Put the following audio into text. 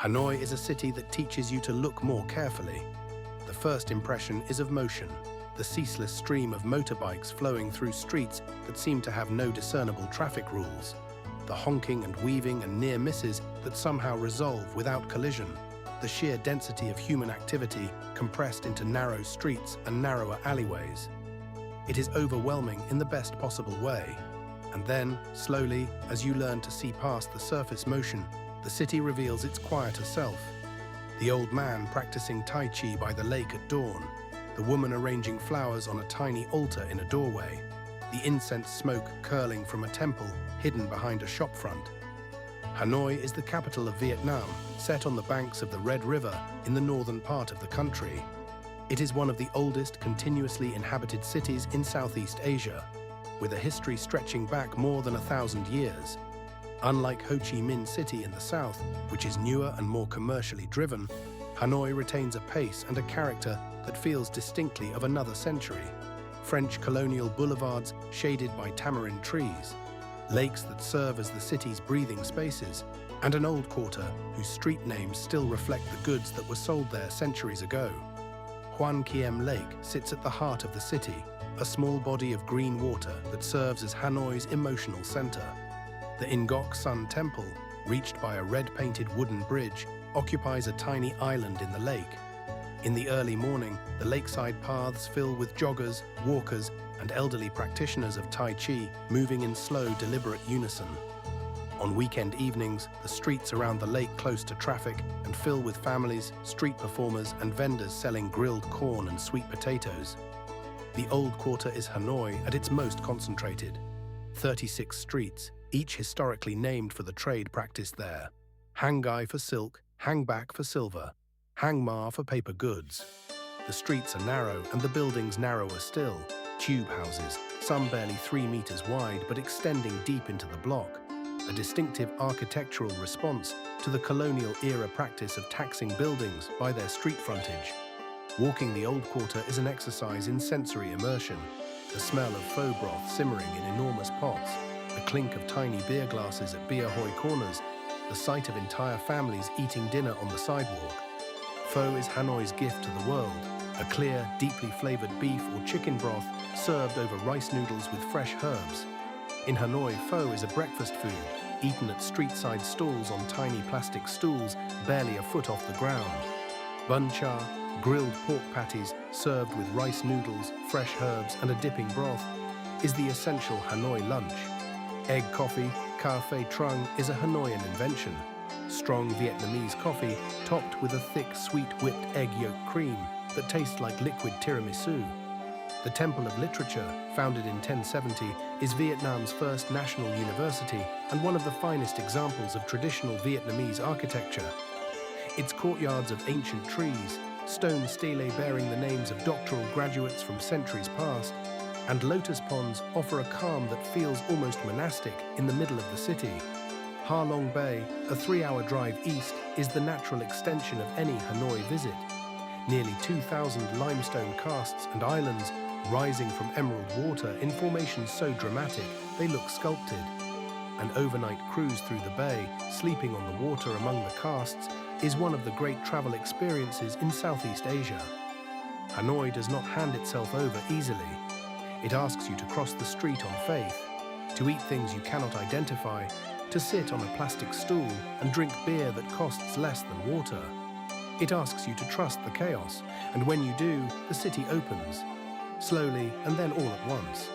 Hanoi is a city that teaches you to look more carefully. The first impression is of motion, the ceaseless stream of motorbikes flowing through streets that seem to have no discernible traffic rules, the honking and weaving and near misses that somehow resolve without collision, the sheer density of human activity compressed into narrow streets and narrower alleyways. It is overwhelming in the best possible way. And then, slowly, as you learn to see past the surface motion, the city reveals its quieter self. The old man practicing Tai Chi by the lake at dawn, the woman arranging flowers on a tiny altar in a doorway, the incense smoke curling from a temple hidden behind a shopfront. Hanoi is the capital of Vietnam, set on the banks of the Red River in the northern part of the country. It is one of the oldest continuously inhabited cities in Southeast Asia, with a history stretching back more than 1,000 years. Unlike Ho Chi Minh City in the south, which is newer and more commercially driven, Hanoi retains a pace and a character that feels distinctly of another century. French colonial boulevards shaded by tamarind trees, lakes that serve as the city's breathing spaces, and an old quarter whose street names still reflect the goods that were sold there centuries ago. Hoan Kiem Lake sits at the heart of the city, a small body of green water that serves as Hanoi's emotional center. The Ngok Sun Temple, reached by a red-painted wooden bridge, occupies a tiny island in the lake. In the early morning, the lakeside paths fill with joggers, walkers, and elderly practitioners of Tai Chi moving in slow, deliberate unison. On weekend evenings, the streets around the lake close to traffic and fill with families, street performers, and vendors selling grilled corn and sweet potatoes. The old quarter is Hanoi at its most concentrated. 36 streets, each historically named for the trade practiced there. Hang Gai for silk, Hang Bak for silver, Hang Ma for paper goods. The streets are narrow and the buildings narrower still. Tube houses, some barely 3 meters wide but extending deep into the block. A distinctive architectural response to the colonial era practice of taxing buildings by their street frontage. Walking the old quarter is an exercise in sensory immersion. The smell of pho broth simmering in enormous pots, the clink of tiny beer glasses at Bia Hoi corners, the sight of entire families eating dinner on the sidewalk. Pho is Hanoi's gift to the world, a clear, deeply flavored beef or chicken broth served over rice noodles with fresh herbs. In Hanoi, pho is a breakfast food, eaten at street-side stalls on tiny plastic stools barely a foot off the ground. Bun cha, grilled pork patties served with rice noodles, fresh herbs, and a dipping broth, is the essential Hanoi lunch. Egg coffee, café trung, is a Hanoian invention. Strong Vietnamese coffee topped with a thick, sweet whipped egg yolk cream that tastes like liquid tiramisu. The Temple of Literature, founded in 1070, is Vietnam's first national university and one of the finest examples of traditional Vietnamese architecture. Its courtyards of ancient trees, stone stelae bearing the names of doctoral graduates from centuries past, and lotus ponds offer a calm that feels almost monastic in the middle of the city. Ha Long Bay, a 3-hour drive east, is the natural extension of any Hanoi visit. Nearly 2,000 limestone casts and islands rising from emerald water in formations so dramatic they look sculpted. An overnight cruise through the bay, sleeping on the water among the casts, is one of the great travel experiences in Southeast Asia. Hanoi does not hand itself over easily. It asks you to cross the street on faith, to eat things you cannot identify, to sit on a plastic stool and drink beer that costs less than water. It asks you to trust the chaos, and when you do, the city opens, slowly and then all at once.